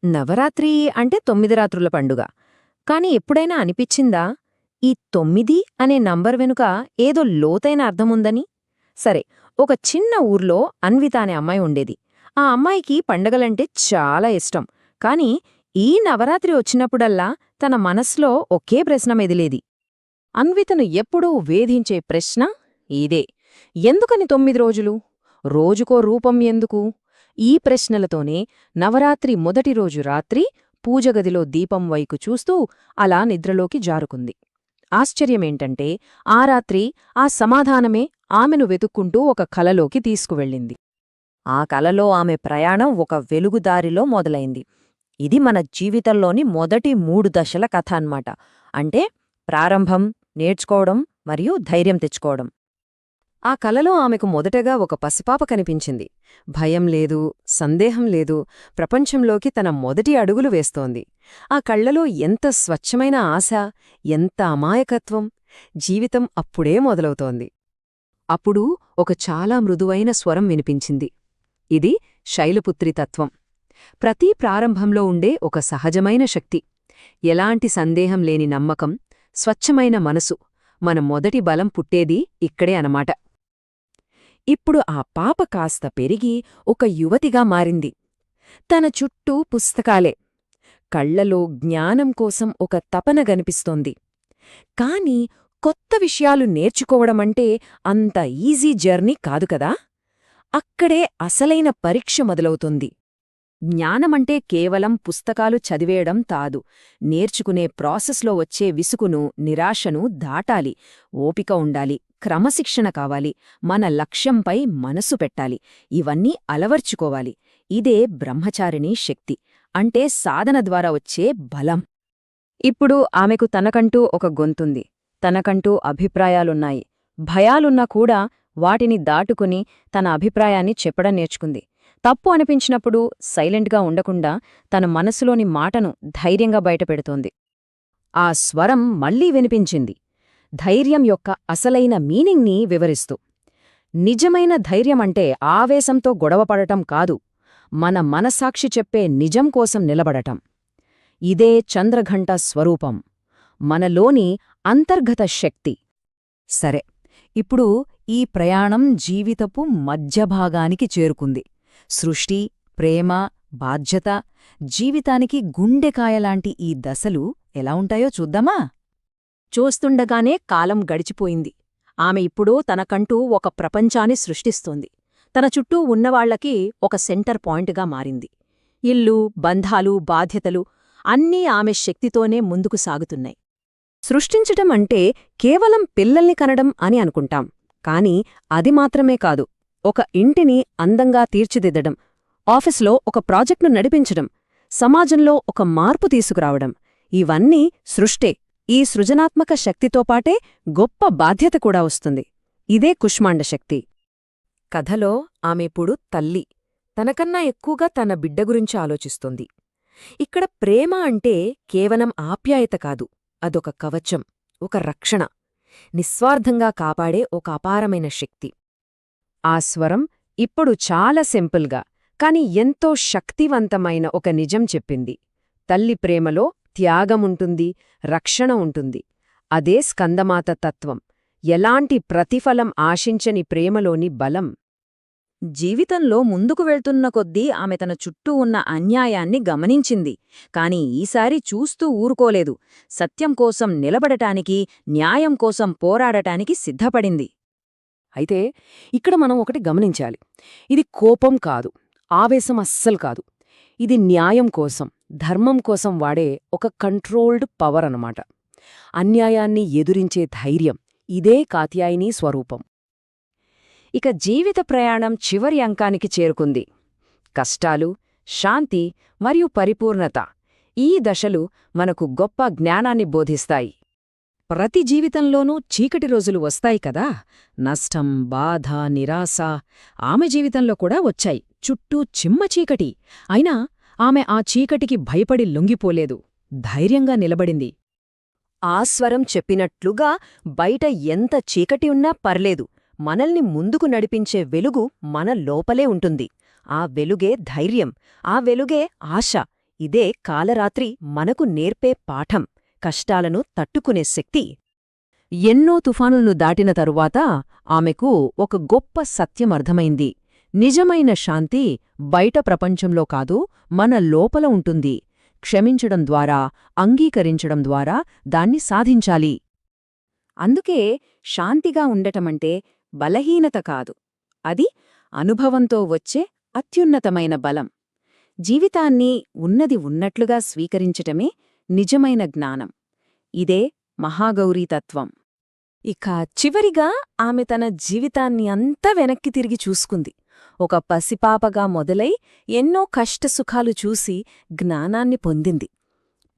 నవరాత్రి అంటే 9 రాత్రుల పండుగ. కాని ఎప్పుడైనా అనిపిచ్చిందా, ఈ 9 అనే నంబర్ వెనుక ఏదో లోతైన అర్థముందని? సరే, ఒక చిన్న ఊర్లో అన్విత అనే అమ్మాయి ఉండేది. ఆ అమ్మాయికి పండగలంటే చాలా ఇష్టం. కాని ఈ నవరాత్రి వచ్చినప్పుడల్లా తన మనస్లో ఒకే ప్రశ్న మెదిలేది. అన్వితను ఎప్పుడూ వేధించే ప్రశ్న ఇదే: ఎందుకని 9 రోజులు? రోజుకో రూపం ఎందుకు? ఈ ప్రశ్నలతోనే నవరాత్రి మొదటి రోజు రాత్రి పూజగదిలో దీపం వైపు చూస్తూ అలా నిద్రలోకి జారుకుంది. ఆశ్చర్యమేంటంటే ఆ రాత్రి ఆ సమాధానమే ఆమెను వెతుక్కుంటూ ఒక కలలోకి తీసుకువెళ్ళింది. ఆ కలలో ఆమె ప్రయాణం ఒక వెలుగుదారిలో మొదలైంది. ఇది మన జీవితంలోని మొదటి 3 దశల కథ అన్నమాట. అంటే ప్రారంభం, నేర్చుకోవడం మరియు ధైర్యం తెచ్చుకోవడం. ఆ కలలో ఆమెకు మొదటగా ఒక పసిపాప కనిపించింది. భయం లేదు, సందేహం లేదు, ప్రపంచంలోకి తన మొదటి అడుగులు వేస్తోంది. ఆ కళ్లలో ఎంత స్వచ్ఛమైన ఆశ, ఎంత అమాయకత్వం! జీవితం అప్పుడే మొదలవుతోంది. అప్పుడు ఒక చాలా మృదువైన స్వరం వినిపించింది. ఇది శైలపుత్రి తత్వం. ప్రతి ప్రారంభంలో ఉండే ఒక సహజమైన శక్తి, ఎలాంటి సందేహం లేని నమ్మకం, స్వచ్ఛమైన మనసు, మన మొదటి బలం పుట్టేది ఇక్కడే అనమాట. ఇప్పుడు ఆ పాప కాస్త పెరిగి ఒక యువతిగా మారింది. తన చుట్టూ పుస్తకాలే, కళ్లలో జ్ఞానం కోసం ఒక తపన గనిపిస్తోంది. కాని కొత్త విషయాలు నేర్చుకోవడమంటే అంత ఈజీ జర్నీ కాదు కదా. అక్కడే అసలైన పరీక్ష మొదలవుతుంది. జ్ఞానమంటే కేవలం పుస్తకాలు చదివేయడం కాదు. నేర్చుకునే ప్రాసెస్లో వచ్చే విసుగును, నిరాశను దాటాలి. ఓపిక ఉండాలి, క్రమశిక్షణ కావాలి, మన లక్ష్యంపై మనసు పెట్టాలి. ఇవన్నీ అలవర్చుకోవాలి. ఇదే బ్రహ్మచారిణీ శక్తి, అంటే సాధన ద్వారా వచ్చే బలం. ఇప్పుడు ఆమెకు తనకంటూ ఒక గొంతుంది, తనకంటూ అభిప్రాయాలున్నాయి. భయాలున్నా కూడా వాటిని దాటుకుని తన అభిప్రాయాన్ని చెప్పడం నేర్చుకుంది. తప్పు అనిపించినప్పుడు సైలెంట్గా ఉండకుండా తన మనసులోని మాటను ధైర్యంగా బయటపెడుతోంది. ఆ స్వరం మళ్లీ వినిపించింది, ధైర్యం యొక్క అసలైన మీనింగ్ని వివరిస్తూ. నిజమైన ధైర్యమంటే ఆవేశంతో గొడవపడటం కాదు, మన మనసాక్షి చెప్పే నిజం కోసం నిలబడటం. ఇదే చంద్రఘంట స్వరూపం, మనలోని అంతర్గత శక్తి. సరే, ఇప్పుడు ఈ ప్రయాణం జీవితపు మధ్యభాగానికి చేరుకుంది. సృష్టి, ప్రేమ, బాధ్యత, జీవితానికి గుండెకాయలాంటి ఈ దశలు ఎలా ఉంటాయో చూద్దామా? చూస్తుండగానే కాలం గడిచిపోయింది. ఆమె ఇప్పుడు తనకంటూ ఒక ప్రపంచాన్ని సృష్టిస్తోంది. తన చుట్టూ ఉన్నవాళ్లకి ఒక సెంటర్ పాయింట్గా మారింది. ఇల్లు, బంధాలు, బాధ్యతలు అన్నీ ఆమె శక్తితోనే ముందుకు సాగుతున్నాయి. సృష్టించటం అంటే కేవలం పిల్లల్ని కనడం అని అనుకుంటాం. కాని అది మాత్రమే కాదు. ఒక ఇంటిని అందంగా తీర్చిదిద్దడం, ఆఫీసులో ఒక ప్రాజెక్టును నడిపించడం, సమాజంలో ఒక మార్పు తీసుకురావడం, ఇవన్నీ సృష్టే. ఈ సృజనాత్మక శక్తితో పాటే గొప్ప బాధ్యత కూడా వస్తుంది. ఇదే కుష్మాండ శక్తి. కథలో ఆమెప్పుడు తల్లి, తనకన్నా ఎక్కువగా తన బిడ్డ గురించి ఆలోచిస్తోంది. ఇక్కడ ప్రేమ అంటే కేవలం ఆప్యాయత కాదు, అదొక కవచం, ఒక రక్షణ, నిస్వార్థంగా కాపాడే ఒక అపారమైన శక్తి. ఆ స్వరం ఇప్పుడు చాలా సింపుల్గా, కాని ఎంతో శక్తివంతమైన ఒక నిజం చెప్పింది. తల్లి ప్రేమలో త్యాగముంటుంది, రక్షణ ఉంటుంది. అదే స్కందమాత తత్వం, ఎలాంటి ప్రతిఫలం ఆశించని ప్రేమలోని బలం. జీవితంలో ముందుకు వెళ్తున్న కొద్దీ ఆమె తన చుట్టూ ఉన్న అన్యాయాన్ని గమనించింది. కాని ఈసారి చూస్తూ ఊరుకోలేదు. సత్యం కోసం నిలబడటానికి, న్యాయం కోసం పోరాడటానికి సిద్ధపడింది. అయితే ఇక్కడ మనం ఒకటి గమనించాలి. ఇది కోపం కాదు, ఆవేశం అస్సలు కాదు. ఇది న్యాయం కోసం, ధర్మం కోసం వాడే ఒక కంట్రోల్డ్ పవర్ అన్నమాట. అన్యాయాన్ని ఎదురించే ధైర్యం, ఇదే కాత్యాయనీ స్వరూపం. ఇక జీవిత ప్రయాణం చివరి అంకానికి చేరుకుంది. కష్టాలు, శాంతి మరియు పరిపూర్ణత, ఈ దశలు మనకు గొప్ప జ్ఞానాన్ని బోధిస్తాయి. ప్రతి జీవితంలోనూ చీకటి రోజులు వస్తాయి కదా. నష్టం, బాధ, నిరాశ ఆమె జీవితంలో కూడా వచ్చాయి. చుట్టూ చిమ్మ చీకటి. అయినా ఆమె ఆ చీకటికి భయపడి లొంగిపోలేదు, ధైర్యంగా నిలబడింది. ఆ స్వరం చెప్పినట్లుగా బయట ఎంత చీకటి ఉన్నా పర్లేదు, మనల్ని ముందుకు నడిపించే వెలుగు మన లోపలే ఉంటుంది. ఆ వెలుగే ధైర్యం, ఆ వెలుగే ఆశ. ఇదే కాలరాత్రి మనకు నేర్పే పాఠం, కష్టాలను తట్టుకునే శక్తి. ఎన్నో తుఫానులను దాటిన తరువాత ఆమెకు ఒక గొప్ప సత్యమర్థమైంది. నిజమైన శాంతి బయట ప్రపంచంలో కాదు, మన లోపల ఉంటుంది. క్షమించడం ద్వారా, అంగీకరించడం ద్వారా దాన్ని సాధించాలి. అందుకే శాంతిగా ఉండటమంటే బలహీనత కాదు, అది అనుభవంతో వచ్చే అత్యున్నతమైన బలం. జీవితాన్ని ఉన్నది ఉన్నట్లుగా స్వీకరించటమే నిజమైన జ్ఞానం. ఇదే మహాగౌరీ తత్వం. ఇక చివరిగా ఆమె తన జీవితాన్ని అంతా వెనక్కి తిరిగి చూసుకుంది. ఒక పసిపాపగా మొదలై ఎన్నో కష్టసుఖాలు చూసి జ్ఞానాన్ని పొందింది.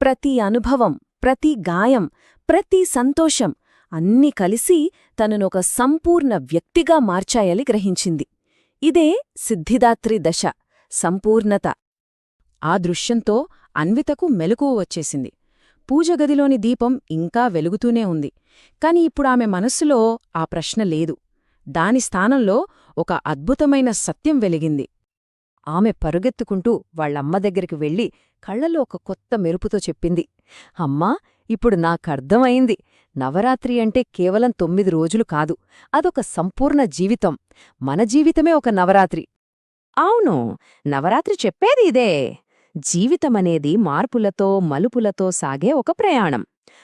ప్రతి అనుభవం, ప్రతి గాయం, ప్రతి సంతోషం అన్నీ కలిసి తననొక సంపూర్ణ వ్యక్తిగా మార్చాయని గ్రహించింది. ఇదే సిద్ధిదాత్రి దశ, సంపూర్ణత. ఆ దృశ్యంతో అన్వితకు మెలకువ వచ్చేసింది. పూజగదిలోని దీపం ఇంకా వెలుగుతూనే ఉంది. కాని ఇప్పుడామె మనస్సులో ఆ ప్రశ్న లేదు. దాని స్థానంలో ఒక అద్భుతమైన సత్యం వెలిగింది. ఆమె పరుగెత్తుకుంటూ వాళ్ళమ్మ దగ్గరికి వెళ్ళి కళ్లలో ఒక కొత్త మెరుపుతో చెప్పింది, అమ్మా, ఇప్పుడు నాకర్థమైంది. నవరాత్రి అంటే కేవలం 9 రోజులు కాదు, అదొక సంపూర్ణ జీవితం. మన జీవితమే ఒక నవరాత్రి. అవును, నవరాత్రి చెప్పేది ఇదే. జీవితమనేది మార్పులతో, మలుపులతో సాగే ఒక ప్రయాణం.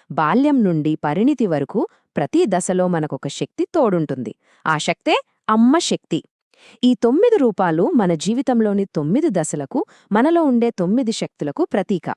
బాల్యం నుండి పరిణితి వరకు ప్రతి దశలో మనకొక శక్తి తోడుంటుంది. ఆ శక్తే అమ్మ శక్తి. ఈ 9 రూపాలు మన జీవితంలోని 9 దశలకు, మనలో ఉండే 9 శక్తులకు ప్రతీక.